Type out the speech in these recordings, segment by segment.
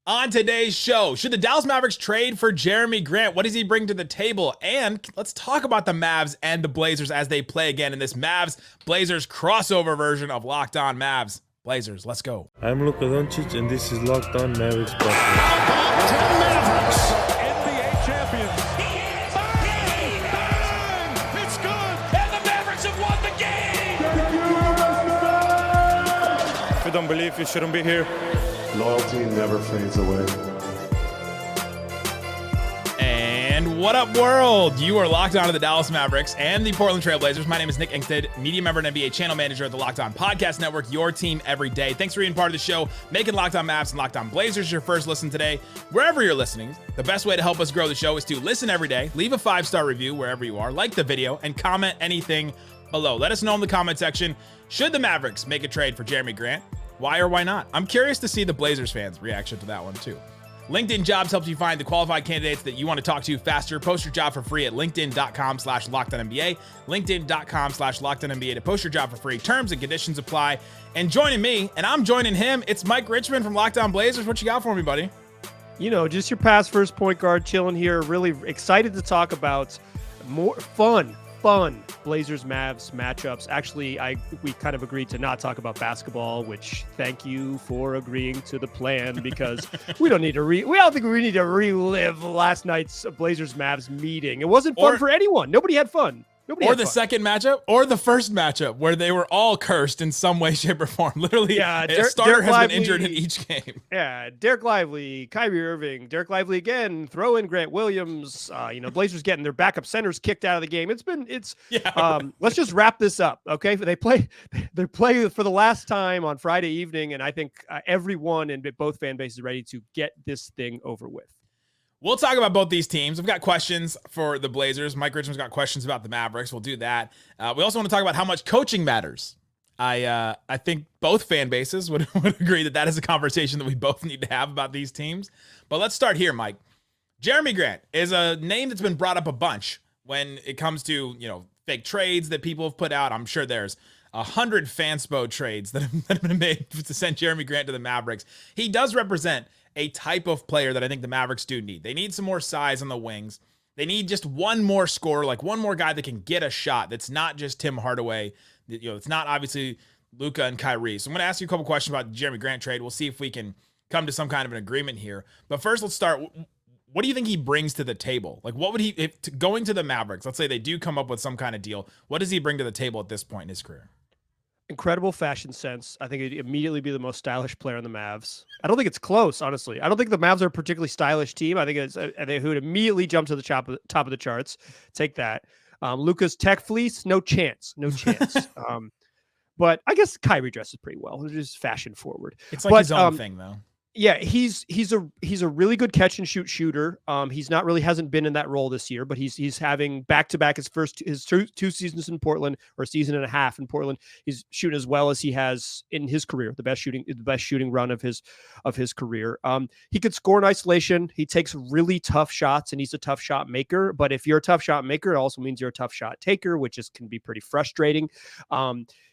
On today's show, should the Dallas Mavericks trade for Jerami Grant? What does he bring to the table? And let's talk about the Mavs and the Blazers as they play again in this Mavs-Blazers crossover version of Locked On Mavs. Blazers, let's go. I'm Luka Doncic, and this is Locked On Mavericks podcast. Mavericks, NBA champions. Bang! It's good, and the Mavericks have won the game. If you don't believe, you shouldn't be here. Loyalty never fades away. And what up, world? You are locked on to the Dallas Mavericks and the Portland Trail Blazers. My name is Nick Angstadt, media member and NBA channel manager at the Locked On Podcast Network, your team every day. Thanks for being part of the show, making Locked On Mavs and Locked On Blazers your first listen today. Wherever you're listening, the best way to help us grow the show is to listen every day, leave a 5-star review wherever you are, like the video, and comment anything below. Let us know in the comment section, should the Mavericks make a trade for Jerami Grant? Why or why not? I'm curious to see the Blazers fans' reaction to that one too. LinkedIn Jobs helps you find the qualified candidates that you want to talk to faster. Post your job for free at linkedin.com/LockedOnNBA, linkedin.com/LockedOnNBA to post your job for free. Terms and conditions apply. And joining me, and I'm joining him, it's Mike Richman from Locked On Blazers. What you got for me, buddy? You know, just your past first point guard chilling here. Really excited to talk about more fun Blazers Mavs matchups. Actually, we kind of agreed to not talk about basketball, which thank you for agreeing to the plan, because we don't think we need to relive last night's Blazers Mavs meeting. It wasn't fun for anyone. Nobody had fun. Second matchup or the first matchup where they were all cursed in some way, shape, or form. Literally, a starter has been injured in each game. Yeah, Derek Lively, Kyrie Irving, Derek Lively again, throw in Grant Williams. Blazers getting their backup centers kicked out of the game. Let's just wrap this up, okay? They play for the last time on Friday evening, and I think everyone in both fan bases is ready to get this thing over with. We'll talk about both these teams. We've got questions for the Blazers. Mike Richman's got questions about the Mavericks. We'll do that. We also want to talk about how much coaching matters. I think both fan bases would agree that is a conversation that we both need to have about these teams. But let's start here, Mike. Jerami Grant is a name that's been brought up a bunch when it comes to, fake trades that people have put out. I'm sure there's 100 fanspo trades that have been made to send Jerami Grant to the Mavericks. He does represent a type of player that I think the Mavericks do need. They need some more size on the wings. They need just one more scorer, like one more guy that can get a shot. That's not just Tim Hardaway. It's not obviously Luka and Kyrie. So I'm going to ask you a couple questions about the Jerami Grant trade. We'll see if we can come to some kind of an agreement here. But first, let's start. What do you think he brings to the table? Like, what would going to the Mavericks, let's say they do come up with some kind of deal, what does he bring to the table at this point in his career? Incredible fashion sense. I think he'd immediately be the most stylish player on the Mavs. I don't think it's close, honestly. I don't think the Mavs are a particularly stylish team. I think they would immediately jump to the top of the charts. Take that. Luka's tech fleece, no chance. But I guess Kyrie dresses pretty well. He's just fashion forward. It's like his own thing, though. Yeah, he's a really good catch and shoot shooter. He's not really hasn't been in that role this year, but he's having back-to-back his two seasons in Portland, or a season and a half in Portland. He's shooting as well as he has in his career, the best shooting run of his career. He could score in isolation. He takes really tough shots, and he's a tough shot maker. But if you're a tough shot maker, it also means you're a tough shot taker, which can be pretty frustrating.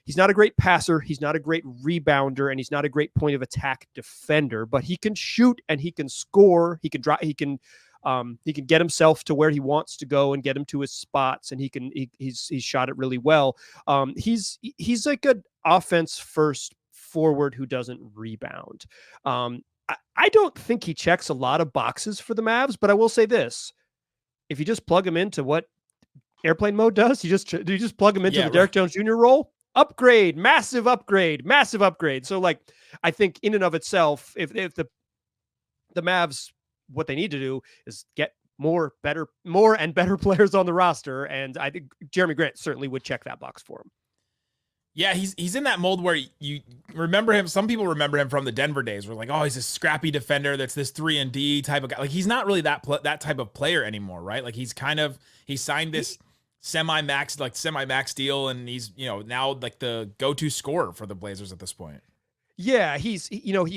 He's not a great passer. He's not a great rebounder, and he's not a great point of attack defender, but he can shoot and he can score. He can drive. He can get himself to where he wants to go and get him to his spots. And he's shot it really well. He's like an offense first forward who doesn't rebound. I don't think he checks a lot of boxes for the Mavs, but I will say this: if you just plug him into what airplane mode does, you just plug him into the Derek Jones Jr. role. Massive upgrade. So I think in and of itself, if the Mavs, what they need to do is get more and better players on the roster. And I think Jerami Grant certainly would check that box for him. Yeah, he's in that mold where you remember him. Some people remember him from the Denver days. We're like, oh, he's a scrappy defender. That's this 3-and-D type of guy. Like, he's not really that type of player anymore, right? Like, he signed this semi-max deal, and he's now like the go-to scorer for the Blazers at this point. Yeah, he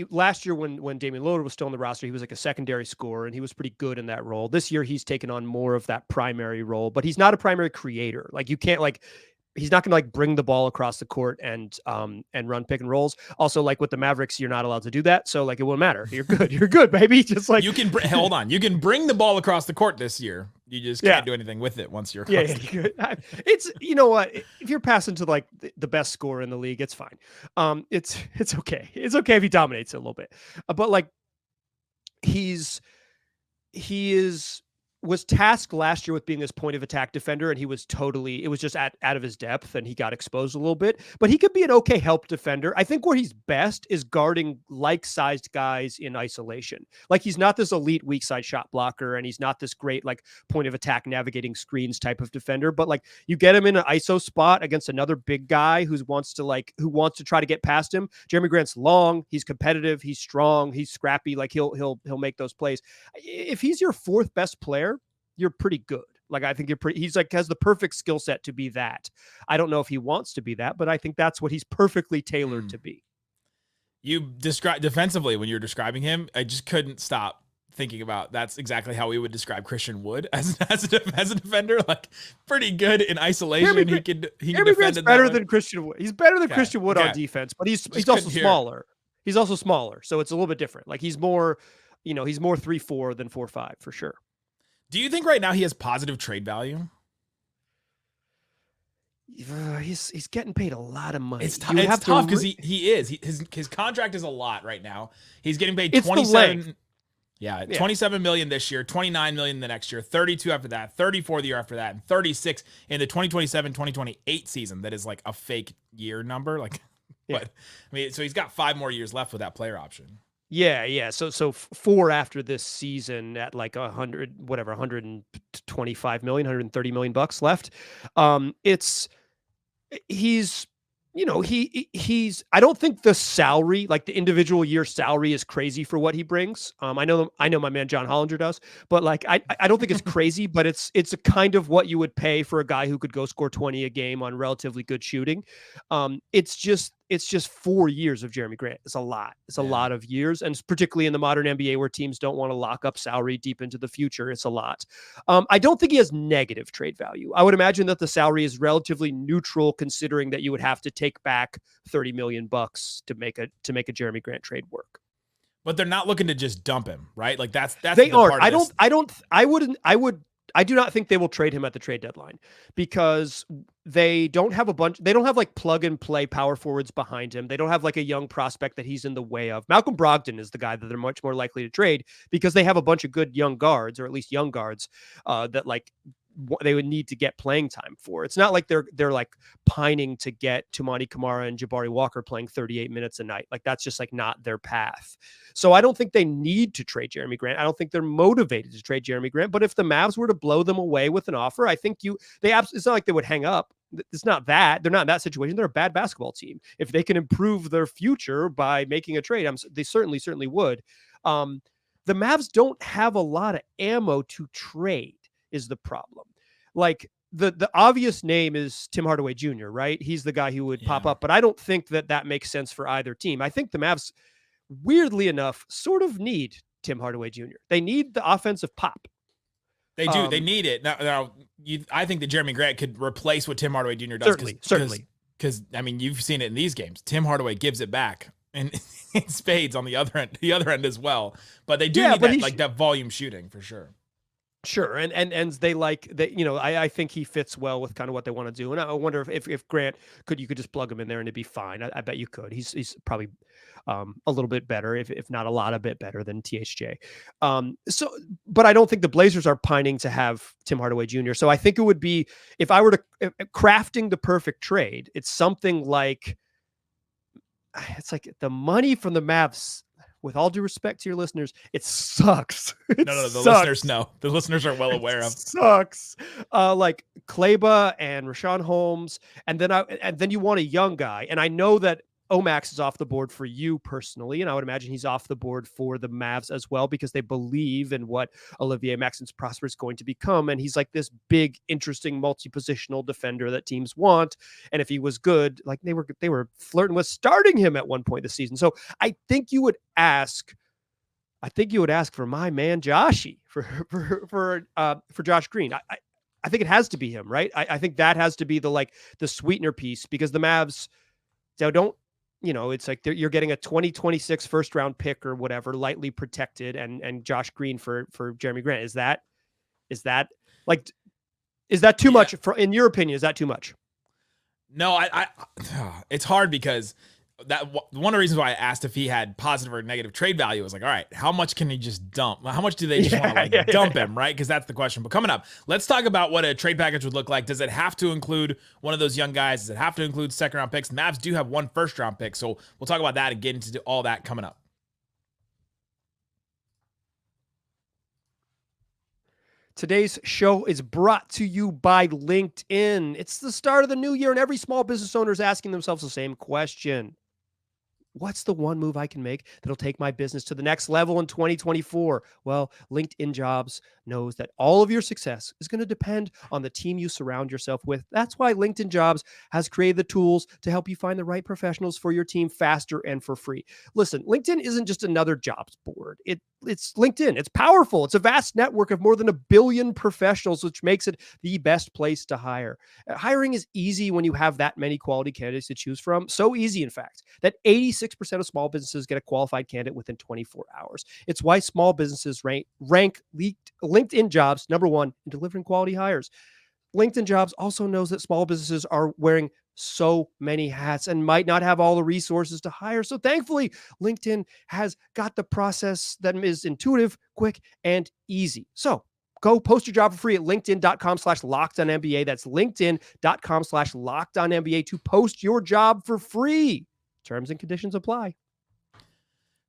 last year when Damian Lillard was still on the roster, he was like a secondary scorer, and he was pretty good in that role. This year he's taken on more of that primary role, but he's not a primary creator. Like, you can't he's not going to like bring the ball across the court and run pick and rolls. Also, like with the Mavericks, you're not allowed to do that. So like, it won't matter. You're good. You're good, baby. Just like you can hold on. You can bring the ball across the court this year. You just can't do anything with it once you're across the court. It's, you know what, if you're passing to like the best scorer in the league, it's fine. It's okay. It's okay if he dominates it a little bit, but like he was tasked last year with being this point of attack defender, and he was it was just out of his depth, and he got exposed a little bit, but he could be an okay help defender. I think where he's best is guarding like-sized guys in isolation. Like, he's not this elite weak side shot blocker, and he's not this great like point of attack navigating screens type of defender, but like you get him in an ISO spot against another big guy who wants to try to get past him. Jerami Grant's long, he's competitive, he's strong, he's scrappy, like he'll make those plays. If he's your fourth best player, you're pretty good. Like, I think he's like has the perfect skill set to be that. I don't know if he wants to be that, but I think that's what he's perfectly tailored to be. You describe defensively when you're describing him, I just couldn't stop thinking about that's exactly how we would describe Christian Wood as a defender. Like, pretty good in isolation. He can defend better than Christian Wood. He's better than Christian Wood on defense, but he's also smaller. He's also smaller, so it's a little bit different. Like, he's more 3-4 than 4-5 for sure. Do you think right now he has positive trade value? He's getting paid a lot of money. It's tough because he is. His contract is a lot right now. He's getting paid 27. Yeah, 27 million this year, 29 million the next year, 32 after that, 34 the year after that, and 36 in the 2027-2028 season. That is like a fake year number. Like, but I mean, so he's got 5 more years left with that player option. Yeah. So 4 after this season at like 125 million, 130 million bucks left. He's I don't think the salary, like the individual year salary, is crazy for what he brings. I know my man John Hollinger does, but like I don't think it's crazy, but it's a kind of what you would pay for a guy who could go score 20 a game on relatively good shooting. It's just 4 years of Jerami Grant. It's a lot. It's a lot of years, and particularly in the modern NBA where teams don't want to lock up salary deep into the future, it's a lot. I don't think he has negative trade value. I would imagine that the salary is relatively neutral, considering that you would have to take back $30 million to make a Jerami Grant trade work. But they're not looking to just dump him, right? Like that's they aren't. I do not think they will trade him at the trade deadline because they don't have like plug and play power forwards behind him. They don't have like a young prospect that he's in the way of. Malcolm Brogdon is the guy that they're much more likely to trade because they have a bunch of good young guards, or at least young guards, that like they would need to get playing time for. It's not like they're like pining to get Tumani Kamara and Jabari Walker playing 38 minutes a night. Like, that's just like not their path. So I don't think they need to trade Jerami Grant. I don't think they're motivated to trade Jerami Grant, but if the Mavs were to blow them away with an offer, I think it's not like they would hang up. It's not that they're not in that situation. They're a bad basketball team. If they can improve their future by making a trade, they certainly would. The Mavs don't have a lot of ammo to trade is the problem. Like, the obvious name is Tim Hardaway Jr., right? He's the guy who would pop up, but I don't think that makes sense for either team. I think the Mavs, weirdly enough, sort of need Tim Hardaway Jr. They need the offensive pop. They do. They need it. Now I think that Jerami Grant could replace what Tim Hardaway Jr. does. Certainly. Because, I mean, you've seen it in these games. Tim Hardaway gives it back, and spades on the other end as well. But they do need that volume shooting for sure. Sure. And they like that, I think he fits well with kind of what they want to do. And I wonder if Grant you could just plug him in there and it'd be fine. I bet you could. He's probably a little bit better, if not a lot a bit better than THJ. But I don't think the Blazers are pining to have Tim Hardaway Jr. So I think it would be, if I were to crafting the perfect trade, it's something like, it's like the money from the Mavs. With all due respect to your listeners, it sucks. Listeners know. The listeners are well aware of. Sucks. Like Kleba and Rashawn Holmes, and then you want a young guy. And I know that Omax is off the board for you personally, and I would imagine he's off the board for the Mavs as well because they believe in what Olivier-Maxence Prosper is going to become, and he's like this big, interesting, multi-positional defender that teams want. And if he was good, like they were flirting with starting him at one point this season. So I think you would ask for my man Joshy for Josh Green. I I think it has to be him, right? I think that has to be the sweetener piece, because the Mavs don't, it's like you're getting a 2026 first round pick or whatever, lightly protected, and Josh Green for Jerami Grant. Is that too much in your opinion? Is that too much? No, it's hard because that one of the reasons why I asked if he had positive or negative trade value was like, all right, how much can he just dump? How much do they just want to dump him, right? Because that's the question. But coming up, let's talk about what a trade package would look like. Does it have to include one of those young guys? Does it have to include second round picks? The Mavs do have 1 first round pick, so we'll talk about that and get into all that coming up. Today's show is brought to you by LinkedIn. It's the start of the new year, and every small business owner is asking themselves the same question. What's the one move I can make that'll take my business to the next level in 2024? Well, LinkedIn Jobs knows that all of your success is going to depend on the team you surround yourself with. That's why LinkedIn Jobs has created the tools to help you find the right professionals for your team faster and for free. Listen, LinkedIn isn't just another jobs board. It's LinkedIn. It's powerful. It's a vast network of more than 1 billion professionals, which makes it the best place to hire. Hiring is easy when you have that many quality candidates to choose from. So easy, in fact, that 86% of small businesses get a qualified candidate within 24 hours. It's why small businesses rank LinkedIn Jobs #1 in delivering quality hires. LinkedIn Jobs also knows that small businesses are wearing so many hats and might not have all the resources to hire. So thankfully, LinkedIn has got the process that is intuitive, quick, and easy. So go post your job for free at linkedin.com/lockedonnba. That's linkedin.com/lockedonnba to post your job for free. Terms and conditions apply.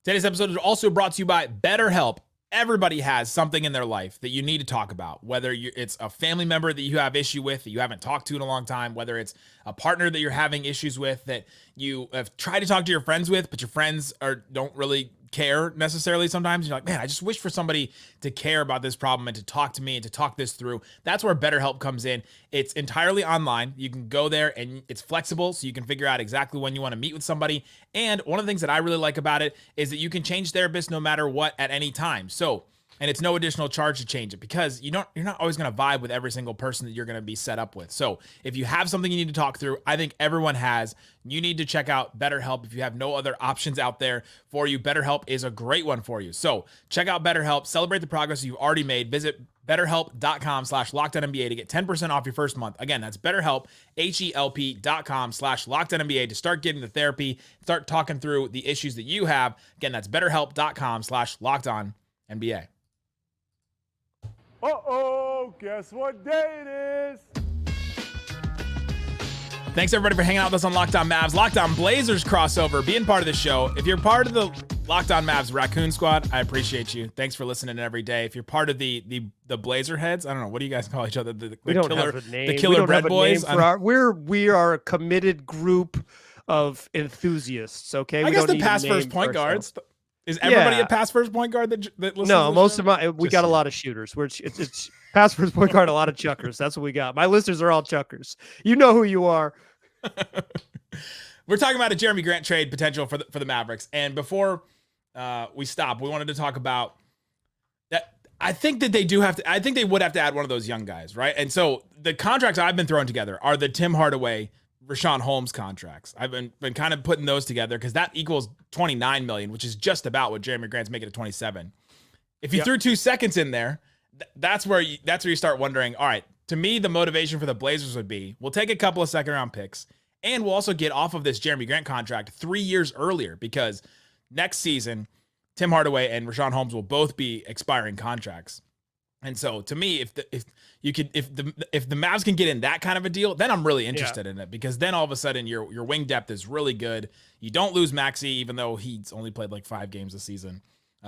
Today's episode is also brought to you by BetterHelp. Everybody has something in their life that you need to talk about, whether it's a family member that you have issue with that you haven't talked to in a long time, whether it's a partner that you're having issues with that you have tried to talk to your friends with, but your friends don't really care necessarily. Sometimes you're like, man, I just wish for somebody to care about this problem and to talk to me and to talk this through. That's where BetterHelp comes in. It's entirely online. You can go there and it's flexible, so you can figure out exactly when you want to meet with somebody. And one of the things that I really like about it is that you can change therapists no matter what at any time. So, and it's no additional charge to change it, because you're not always going to vibe with every single person that you're going to be set up with. So if you have something you need to talk through, I think everyone has, you need to check out BetterHelp. If you have no other options out there for you, BetterHelp is a great one for you. So check out BetterHelp, celebrate the progress you've already made. Visit BetterHelp.com/LockedOnNBA to get 10% off your first month. Again, that's BetterHelp, HELP.com/LockedOnNBA to start getting the therapy, start talking through the issues that you have. Again, that's BetterHelp.com/LockedOnNBA. Uh-oh, guess what day it is? Thanks everybody for hanging out with us on Locked On Mavs. Locked On Blazers crossover, being part of the show. If you're part of the Locked On Mavs Raccoon Squad, I appreciate you. Thanks for listening every day. If you're part of the Blazer heads, I don't know, what do you guys call each other? The killer bread boys. We are a committed group of enthusists. Okay, I guess the pass first point guards. Is everybody a pass first point guard that listens? No, to most show? of we got a lot of shooters. It's pass first point guard, a lot of chuckers. That's what we got. My listeners are all chuckers. You know who you are. We're talking about a Jerami Grant trade potential for the Mavericks, and before we stop, we wanted to talk about that. I think that they do have to. I think they would have to add one of those young guys, right? And so the contracts I've been throwing together are the Tim Hardaway, Richaun Holmes contracts. I've been kind of putting those together because that equals $29 million, which is just about what Jerami Grant's making at 27. If you threw 2 seconds in there, that's where you start wondering. All right, to me, the motivation for the Blazers would be, we'll take a couple of second round picks, and we'll also get off of this Jerami Grant contract 3 years earlier, because next season, Tim Hardaway and Richaun Holmes will both be expiring contracts. And so to me, if the Mavs can get in that kind of a deal, then I'm really interested in it, because then all of a sudden your wing depth is really good. You don't lose Maxey, even though he's only played like 5 games this season.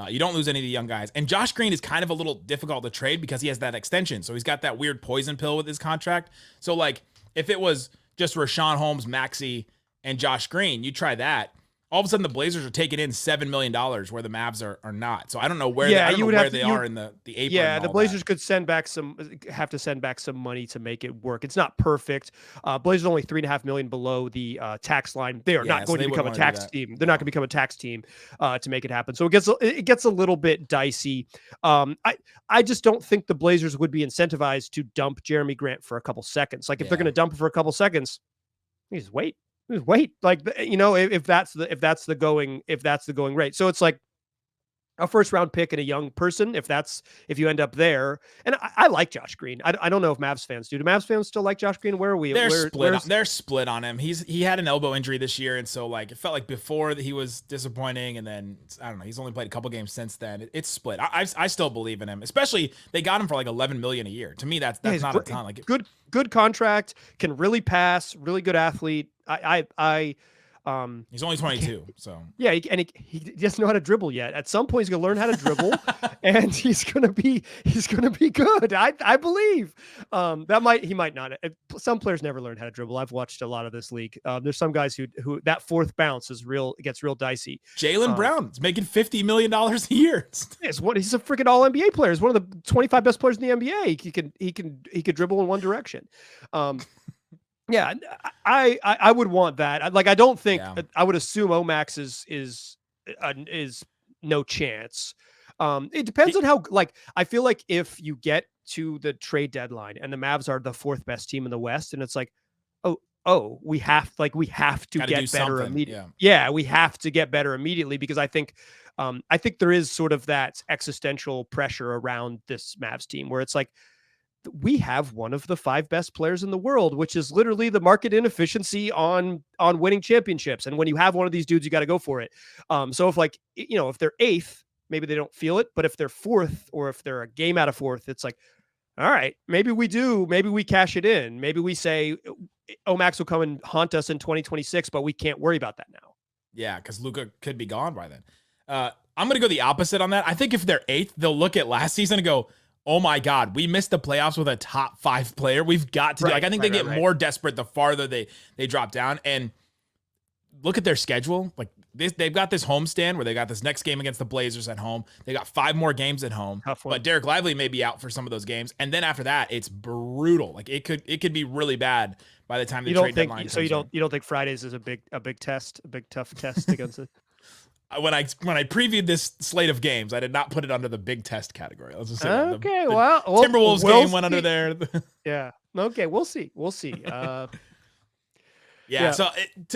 You don't lose any of the young guys. And Josh Green is kind of a little difficult to trade because he has that extension. So he's got that weird poison pill with his contract. So like if it was just Richaun Holmes, Maxey, and Josh Green, you try that. all of a sudden the Blazers are taking in $7 million where the Mavs are not. So I don't know where Yeah, I don't you know would where have to- they you- are in the apron. Yeah, and the all Blazers that. could have to send back some money to make it work. It's not perfect. Blazers only $3.5 million below the tax line. They are Yeah, not so going they to become a wouldn't wanna do tax that. team. They're not going to become a tax team to make it happen. So it gets a little bit dicey. I just don't think the Blazers would be incentivized to dump Jerami Grant for a couple seconds. Like if they're Yeah. going to dump him for a couple seconds, just wait. Like if that's the going rate. So it's like a first round pick and a young person, if you end up there. And I like Josh Green. I don't know if Mavs fans do. Do Mavs fans still like Josh Green? Where are we? They're split on him. He had an elbow injury this year, and so like it felt like before that he was disappointing, and then I don't know. He's only played a couple games since then. It's split. I still believe in him, especially they got him for like $11 million a year. To me, that's not a ton. Like good contract, can really pass, really good athlete. He's only 22, so yeah, he doesn't know how to dribble yet. At some point, he's gonna learn how to dribble, and he's gonna be good. I believe he might not. Some players never learn how to dribble. I've watched a lot of this league. There's some guys who that fourth bounce is real. It gets real dicey. Jaylen Brown's making $50 million a year. He's a freaking all NBA player. He's one of the 25 best players in the NBA. He could dribble in one direction. Yeah, I would want that. Like, I don't think I would assume Omax is no chance. It depends on how. Like, I feel like if you get to the trade deadline and the Mavs are the fourth best team in the West, and it's like, we have to get better immediately. Yeah, we have to get better immediately because I think there is sort of that existential pressure around this Mavs team where it's like, we have one of the 5 best players in the world, which is literally the market inefficiency on winning championships. And when you have one of these dudes, you got to go for it. So if they're 8th, maybe they don't feel it, but if they're 4th or if they're a game out of 4th, it's like, all right, maybe we cash it in. Maybe we say Omax will come and haunt us in 2026, but we can't worry about that now. Yeah. Cause Luka could be gone by then. I'm going to go the opposite on that. I think if they're 8th, they'll look at last season and go, oh my God, we missed the playoffs with a top 5 player. We've got to do. Like, I think they get more desperate the farther they drop down. And look at their schedule. Like they've got this homestand where they got this next game against the Blazers at home. They got 5 more games at home. But Derek Lively may be out for some of those games. And then after that, it's brutal. Like it could be really bad by the time the trade deadline comes. So you don't think Fridays is a big tough test against it? When I previewed this slate of games, I did not put it under the big test category. Let's just say okay. the Well, Timberwolves game went under there. Yeah. Okay. We'll see. Yeah. So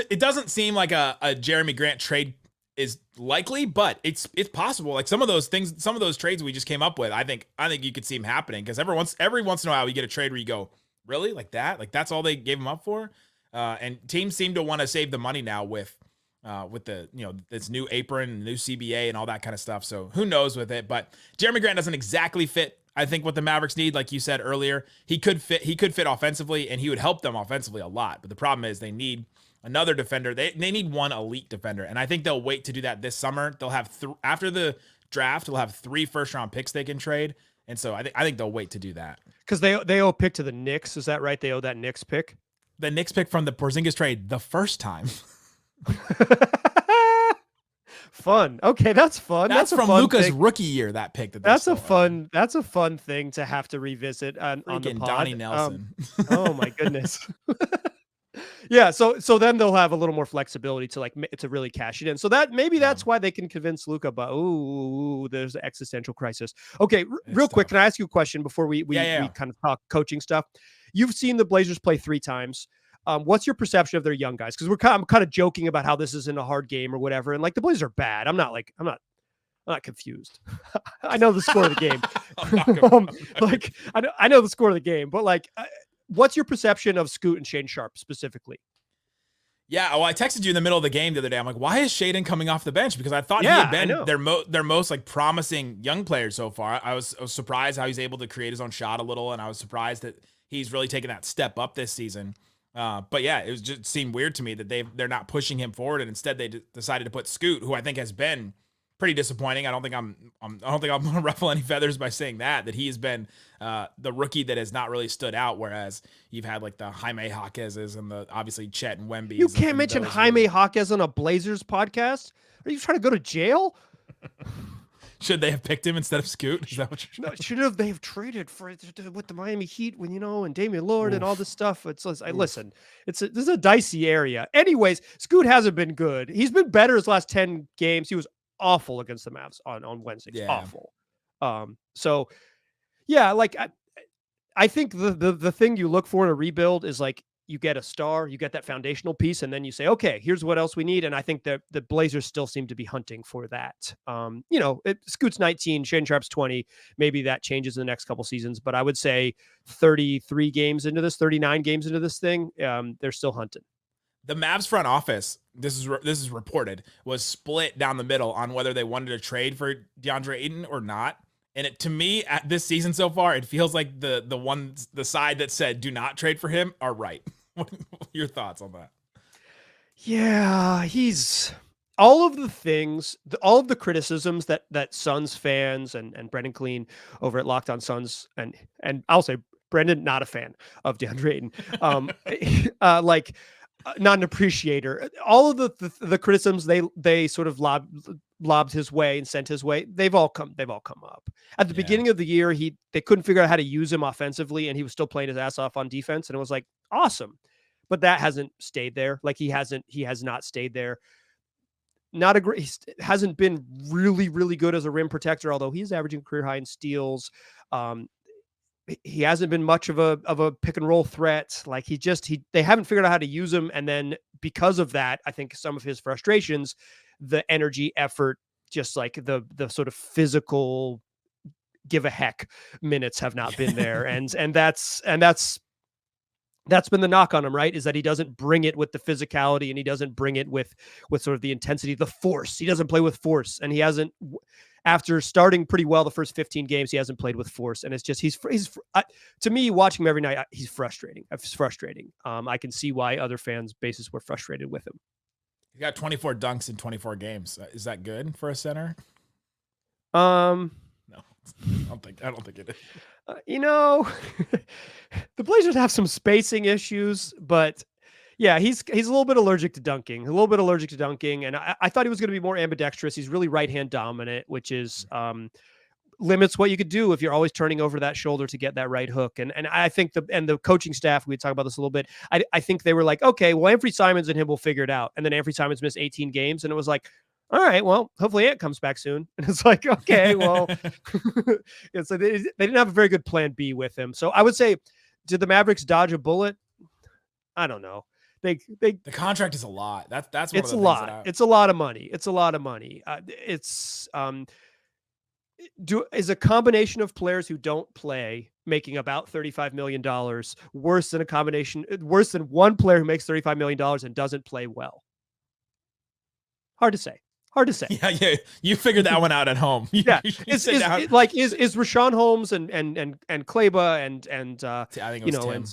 it doesn't seem like a Jerami Grant trade is likely, but it's possible. Like some of those trades we just came up with, I think you could see them happening because every once in a while you get a trade where you go, really, like that? Like that's all they gave him up for? And teams seem to want to save the money now with the this new apron and new CBA and all that kind of stuff. So who knows with it? But Jerami Grant doesn't exactly fit, I think, what the Mavericks need. Like you said earlier, he could fit offensively and he would help them offensively a lot. But the problem is they need another defender. They need one elite defender, and I think they'll wait to do that this summer. They'll have after the draft, they'll have 3 first-round picks they can trade, and so I think they'll wait to do that because they owe a pick to the Knicks. Is that right? They owe that Knicks pick. The Knicks pick from the Porzingis trade the first time. Fun. Okay, that's fun. That's from fun Luka's thing. rookie year. That pick that's a fun thing to have to revisit on the pod. Donnie Nelson. Oh my goodness. Yeah, so then they'll have a little more flexibility to really cash it in. So that's why they can convince Luka. But there's an existential crisis. Okay, real quick, can I ask you a question before we kind of talk coaching stuff? You've seen the Blazers play 3 times. What's your perception of their young guys? Because I'm kind of joking about how this isn't a hard game or whatever, and like the Blazers are bad. I'm not confused. I know the score of the game. I know the score of the game, but like, what's your perception of Scoot and Shaedon Sharpe specifically? Yeah, well, I texted you in the middle of the game the other day. I'm like, why is Shaedon coming off the bench? Because I thought he had been their most like promising young player so far. I was surprised how he's able to create his own shot a little, and I was surprised that he's really taken that step up this season. But yeah, it just seemed weird to me that they're not pushing him forward, and instead they decided to put Scoot, who I think has been pretty disappointing. I don't think I'm going to ruffle any feathers by saying that he has been the rookie that has not really stood out. Whereas you've had like the Jaime Jaquez's and the obviously Chet and Wemby's. You can't mention Jaime Jaquez on a Blazers podcast. Are you trying to go to jail? Should they have picked him instead of Scoot? Is that what you're No, should have. They have traded for with the Miami Heat when and Damian Lillard and all this stuff. Listen, this is a dicey area. Anyways, Scoot hasn't been good. He's been better his last 10 games. He was awful against the Mavs on Wednesday. Yeah. Awful. So yeah, like I think the thing you look for in a rebuild is like you get a star, you get that foundational piece, and then you say, okay, here's what else we need. And I think that the Blazers still seem to be hunting for that. Scoot's 19, Shaedon Sharp's 20. Maybe that changes in the next couple seasons, but I would say 39 games into this thing, they're still hunting. The Mavs front office, this is reported, was split down the middle on whether they wanted to trade for DeAndre Ayton or not. And to me, at this season so far, it feels like the side that said do not trade for him are right. What are your thoughts on that? Yeah, he's all of the things, all of the criticisms that Suns fans and Brendan Clean over at Locked On Suns and I'll say Brendan, not a fan of DeAndre Ayton, not an appreciator. All of the criticisms they sort of lobbed his way and sent his way, they've all come up. At the beginning of the year, they couldn't figure out how to use him offensively, and he was still playing his ass off on defense, and it was like awesome. But that hasn't stayed there. Like he has not stayed there. He hasn't been really, really good as a rim protector, although he's averaging career high in steals. He hasn't been much of a pick and roll threat. Like they haven't figured out how to use him. And then because of that, I think some of his frustrations, the energy, effort, just like the sort of physical give a heck minutes have not been there. and that's been the knock on him, right? Is that he doesn't bring it with the physicality, and he doesn't bring it with sort of the intensity, the force. He doesn't play with force, and he hasn't. After starting pretty well the first 15 games, he hasn't played with force, and it's just he's to me, watching him every night, he's frustrating. It's frustrating. I can see why other fans' bases were frustrated with him. He got 24 dunks in 24 games. Is that good for a center? No, I don't think it is. The Blazers have some spacing issues, but yeah, he's a little bit allergic to dunking, and I thought he was going to be more ambidextrous. He's really right-hand dominant, which is limits what you could do if you're always turning over that shoulder to get that right hook. And I think the coaching staff, we talk about this a little bit. I think they were like, okay, well, Anthony Simons and him will figure it out. And then Anthony Simons missed 18 games, and it was like, all right, well, hopefully Ant comes back soon. And it's like, okay, well, it's like they didn't have a very good plan B with him. So I would say, did the Mavericks dodge a bullet? I don't know. The contract is a lot. That's it's a lot. It's a lot of money. Is a combination of players who don't play making about $35 million worse than one player who makes $35 million and doesn't play well? Hard to say. Yeah. You figured that one out at home. Yeah. Is Rashawn Holmes and Kleba and I think it was Tim.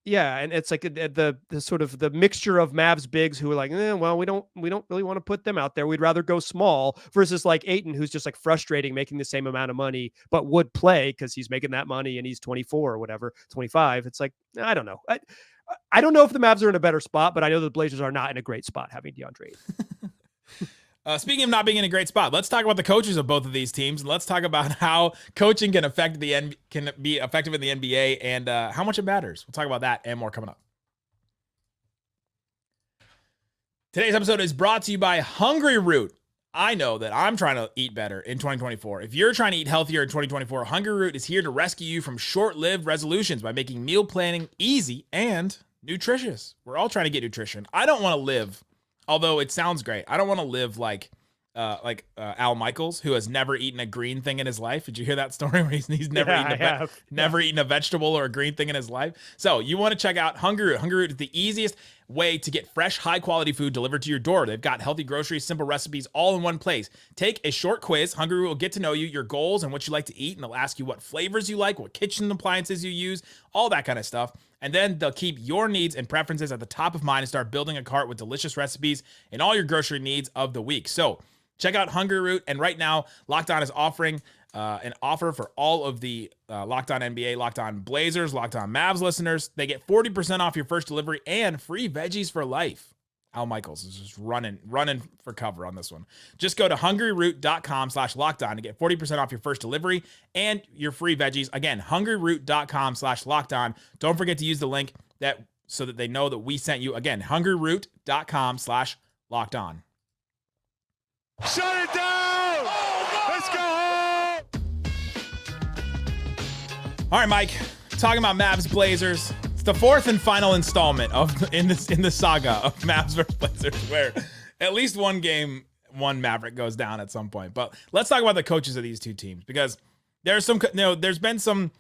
And it's like the sort of the mixture of Mavs bigs who are like, well, we don't really want to put them out there. We'd rather go small, versus like Ayton, who's just like frustrating, making the same amount of money, but would play because he's making that money and he's 24 or whatever, 25. It's like, I don't know. I don't know if the Mavs are in a better spot, but I know the Blazers are not in a great spot having DeAndre Ayton. Speaking of not being in a great spot, let's talk about the coaches of both of these teams, and let's talk about how coaching can be effective in the NBA and how much it matters. We'll talk about that and more coming up. Today's episode is brought to you by Hungry Root. I know that I'm trying to eat better in 2024. If you're trying to eat healthier in 2024, Hungry Root is here to rescue you from short-lived resolutions by making meal planning easy and nutritious. We're all trying to get nutrition. I don't want to live, although it sounds great, I don't want to live like Al Michaels, who has never eaten a green thing in his life. Did you hear that story where he's never eaten a vegetable or a green thing in his life? So you want to check out Hungry Root. Hungry Root is the easiest way to get fresh, high-quality food delivered to your door. They've got healthy groceries, simple recipes, all in one place. Take a short quiz. Hungry Root will get to know you, your goals, and what you like to eat, and they'll ask you what flavors you like, what kitchen appliances you use, all that kind of stuff. And then they'll keep your needs and preferences at the top of mind and start building a cart with delicious recipes and all your grocery needs of the week. So Check out Hungry Root, and right now, Locked On is offering an offer for all of the Locked On NBA, Locked On Blazers, Locked On Mavs listeners. They get 40% off your first delivery and free veggies for life. Al Michaels is just running for cover on this one. Just go to hungryroot.com/lockedon to get 40% off your first delivery and your free veggies. Again, hungryroot.com/lockedon. Don't forget to use the link so that they know that we sent you. Again, hungryroot.com/lockedon. Shut it down! Let's go home! All right, Mike, talking about Mavs Blazers. It's the fourth and final installment in the saga of Mavs versus Blazers, where at least one Maverick goes down at some point. But let's talk about the coaches of these two teams, because there's been some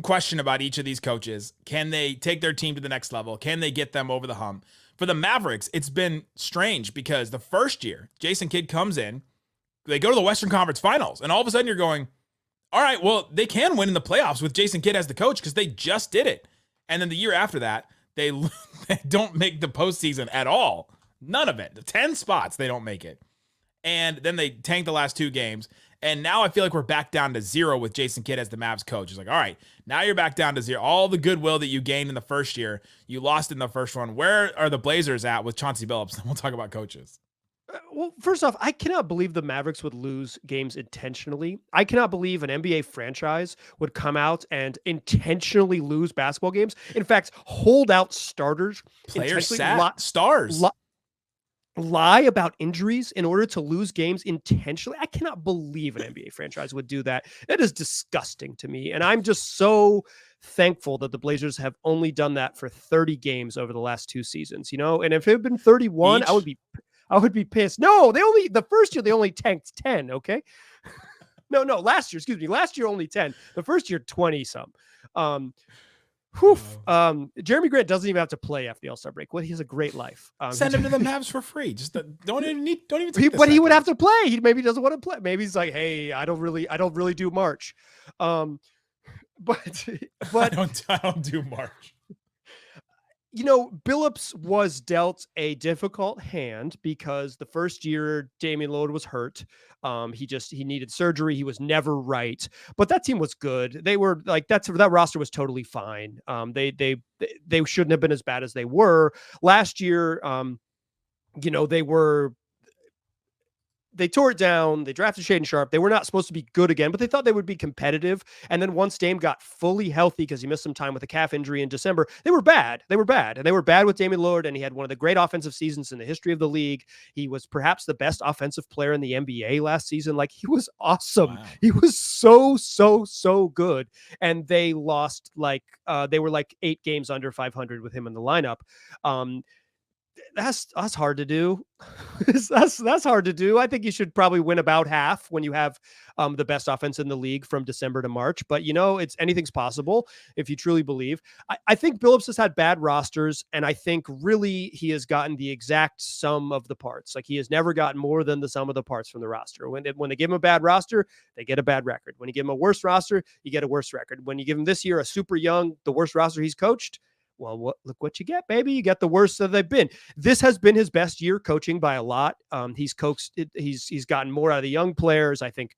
question about each of these coaches. Can they take their team to the next level? Can they get them over the hump? For the Mavericks, it's been strange because the first year Jason Kidd comes in, they go to the Western Conference Finals, and all of a sudden you're going, all right, well, they can win in the playoffs with Jason Kidd as the coach because they just did it. And then the year after that, they don't make the postseason at all. None of it. 10 spots, they don't make it. And then they tank the last 2 games. And now I feel like we're back down to 0 with Jason Kidd as the Mavs coach. It's like, all right, now you're back down to 0. All the goodwill that you gained in the first year, you lost in the first one. Where are the Blazers at with Chauncey Billups? Then we'll talk about coaches. Well, first off, I cannot believe the Mavericks would lose games intentionally. I cannot believe an NBA franchise would come out and intentionally lose basketball games. In fact, hold out starters, Players sat, stars. Lie about injuries in order to lose games intentionally. I cannot believe an NBA franchise would do that. That is disgusting to me. And I'm just so thankful that the Blazers have only done that for 30 games over the last 2 seasons, and if it had been 31, I would be pissed. No, the first year they only tanked 10. Okay. No, last year, excuse me. Last year, only 10. The first year, 20 some. Jerami Grant doesn't even have to play after the All-Star break. Well, he has a great life. Send him to the Mavs for free. Just don't even. But he would have to play. Maybe he doesn't want to play. Maybe he's like, hey, I don't really do March. But I don't do March. Billups was dealt a difficult hand because the first year Damian Lillard was hurt. He needed surgery. He was never right, but that team was good. They were like, that roster was totally fine. They shouldn't have been as bad as they were last year. They tore it down. They drafted Shaedon Sharpe. They were not supposed to be good again, but they thought they would be competitive. And then once Dame got fully healthy, because he missed some time with a calf injury in December, they were bad. And they were bad with Damian Lillard, and he had one of the great offensive seasons in the history of the league. He was perhaps the best offensive player in the NBA last season. Like, he was awesome. Wow. He was so good. And they lost they were like 8 games under 500 with him in the lineup. That's hard to do. that's hard to do. I think you should probably win about half when you have the best offense in the league from December to March. But anything's possible if you truly believe. I think Billups has had bad rosters, and I think really he has gotten the exact sum of the parts. Like, he has never gotten more than the sum of the parts from the roster. When they give him a bad roster, they get a bad record. When you give him a worse roster, you get a worse record. When you give him this year a super young, the worst roster he's coached, well, look what you get, baby. You get the worst that they've been. This has been his best year coaching by a lot. He's coached. He's gotten more out of the young players. I think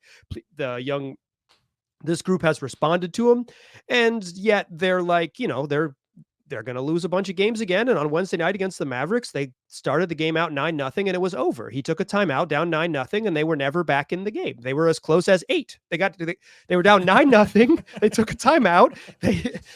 this group has responded to him, and yet they're like, they're going to lose a bunch of games again. And on Wednesday night against the Mavericks, they started the game out 9-0 and it was over. He took a timeout down 9-0 and they were never back in the game. They were as close as 8. They were down 9-0. They took a timeout.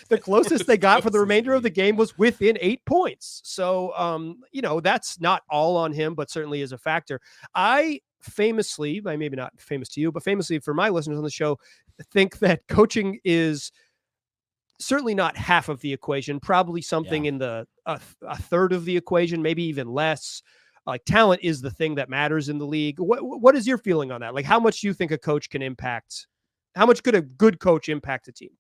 The closest they got for the remainder of the game was within 8 points. So, that's not all on him, but certainly is a factor. I famously, maybe not famous to you, but famously for my listeners on the show, think that coaching is certainly not half of the equation, probably something in the a third of the equation, maybe even less. Like, talent is the thing that matters in the league. What is your feeling on that? Like, how much do you think a coach can impact? How much could a good coach impact a team?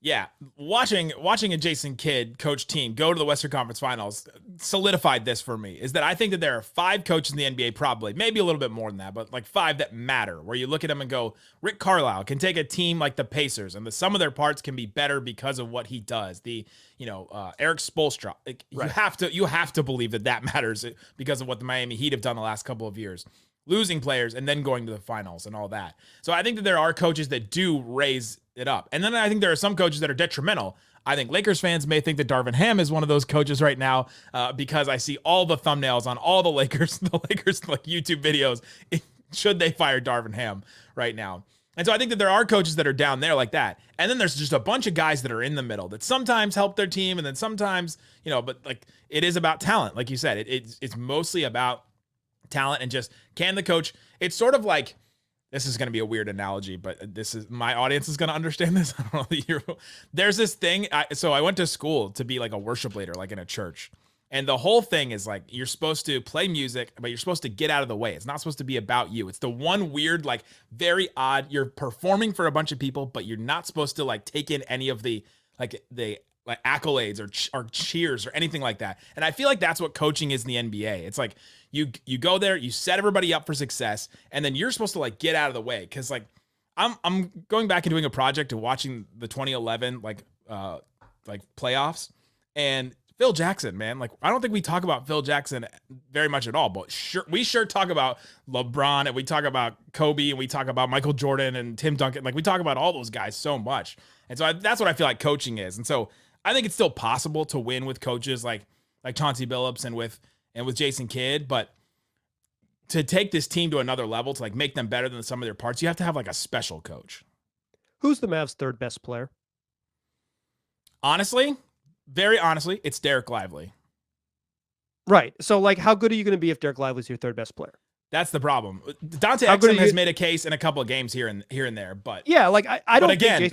Yeah, watching a Jason Kidd coach team go to the Western Conference Finals solidified this for me, is that I think that there are 5 coaches in the NBA, probably, maybe a little bit more than that, but like 5 that matter, where you look at them and go, Rick Carlisle can take a team like the Pacers, and the sum of their parts can be better because of what he does. Eric Spoelstra, right. You have to believe that matters because of what the Miami Heat have done the last couple of years. losing players and then going to the finals and all that. So I think that there are coaches that do raise it up. And then I think there are some coaches that are detrimental. I think Lakers fans may think that Darvin Ham is one of those coaches right now because I see all the thumbnails on all the Lakers like YouTube videos. Should they fire Darvin Ham right now? And so I think that there are coaches that are down there like that. And then there's just a bunch of guys that are in the middle that sometimes help their team. And then sometimes, but like it is about talent. Like you said, it's mostly about talent and just can the coach. It's sort of like, this is going to be a weird analogy, but this is my audience is going to understand this. I don't know. There's this thing. So I went to school to be like a worship leader, like in a church. And the whole thing is like, you're supposed to play music, but you're supposed to get out of the way. It's not supposed to be about you. It's the one weird, like very odd, you're performing for a bunch of people, but you're not supposed to like take in any of the accolades or cheers or anything like that. And I feel like that's what coaching is in the NBA. It's like you go there, you set everybody up for success, and then you're supposed to like get out of the way. Cause like I'm going back and doing a project and watching the 2011 like playoffs, and Phil Jackson, man. Like, I don't think we talk about Phil Jackson very much at all, but we sure talk about LeBron, and we talk about Kobe, and we talk about Michael Jordan and Tim Duncan. Like, we talk about all those guys so much. And so that's what I feel like coaching is. And so I think it's still possible to win with coaches like Chauncey Billups and with Jason Kidd, but to take this team to another level, to like make them better than some of their parts, you have to have like a special coach. Who's the Mavs' third best player? Honestly, very honestly, it's Derek Lively. Right. So, like, how good are you going to be if Derek Lively's your third best player? That's the problem. Dante Exum has made a case in a couple of games here and there, but yeah, like I don't. Again,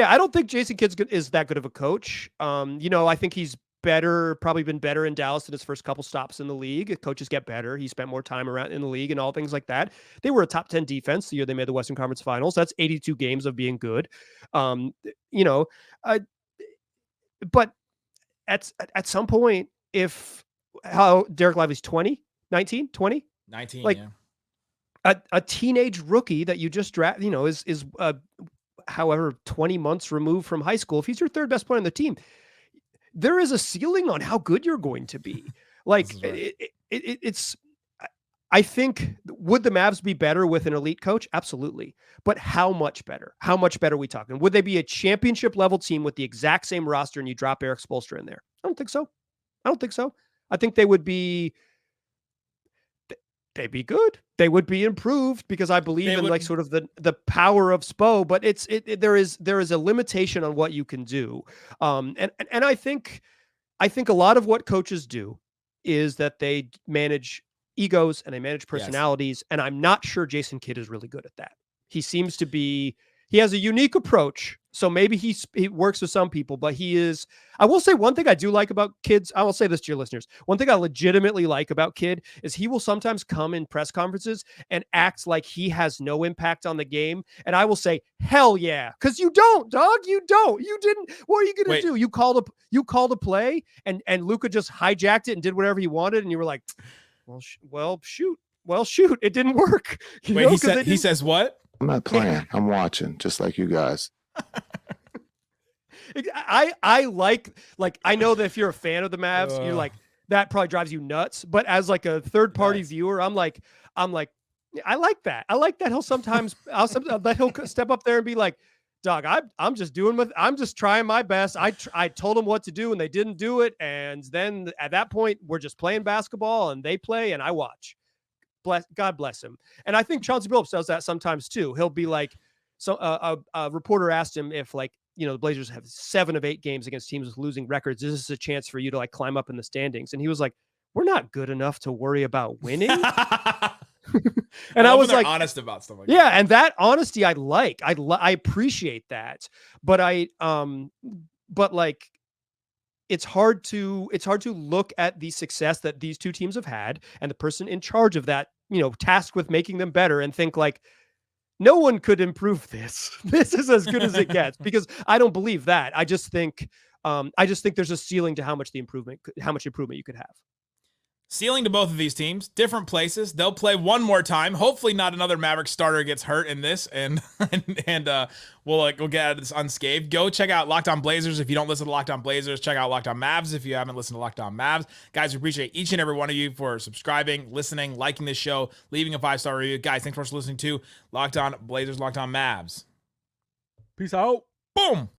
I don't think Jason Kidd is that good of a coach. I think he's probably been better in Dallas in his first couple stops in the league. Coaches get better. He spent more time around in the league and all things like that. They were a top 10 defense the year they made the Western Conference Finals. That's 82 games of being good. But at some point, how Derek Lively's 20, 19, 20? 19, like yeah. A teenage rookie that you just draft, is however 20 months removed from high school. If he's your third best player on the team, there is a ceiling on how good you're going to be. Like right. It's. I think, would the Mavs be better with an elite coach? Absolutely. But how much better? How much better are we talking? Would they be a championship level team with the exact same roster and you drop Eric Spoelstra in there? I don't think so. I think they would be. They'd be good. They would be improved because I believe like sort of the power of Spo, but there is a limitation on what you can do. And I think a lot of what coaches do is that they manage egos and they manage personalities. Yes. And I'm not sure Jason Kidd is really good at that. He seems to be, he has a unique approach. So maybe he works with some people, but I will say one thing I do like about Kidd. I will say this to your listeners. One thing I legitimately like about Kidd is he will sometimes come in press conferences and act like he has no impact on the game. And I will say, hell yeah. Cause you don't, dog. You don't, you didn't. What are you going to do? You called a play and Luka just hijacked it and did whatever he wanted. And you were like, well, shoot. It didn't work. He says what? I'm not playing. I'm watching, just like you guys. I like I know that if you're a fan of the Mavs, you're like, that probably drives you nuts. But as like a third party viewer, I'm like, I like that. I like that he'll sometimes he'll step up there and be like, dog, I'm just trying my best. I told them what to do and they didn't do it. And then at that point, we're just playing basketball and they play and I watch. God bless him. And I think Chauncey Billups does that sometimes too. He'll be like, so a reporter asked him if the Blazers have 7 of 8 games against teams with losing records. This is a chance for you to like climb up in the standings. And he was like, we're not good enough to worry about winning. And I was like, honest about stuff like that. Yeah. And that honesty I like, I appreciate that. But it's hard to look at the success that these two teams have had and the person in charge of that, tasked with making them better and think like, no one could improve this. This is as good as it gets, because I don't believe that. I just think there's a ceiling to how much improvement you could have. Ceiling to both of these teams, different places. They'll play one more time. Hopefully, not another Maverick starter gets hurt in this, and we'll get out of this unscathed. Go check out Locked On Blazers if you don't listen to Locked On Blazers. Check out Locked On Mavs if you haven't listened to Locked On Mavs. Guys, we appreciate each and every one of you for subscribing, listening, liking this show, leaving a 5-star review. Guys, thanks for listening to Locked On Blazers, Locked On Mavs. Peace out. Boom.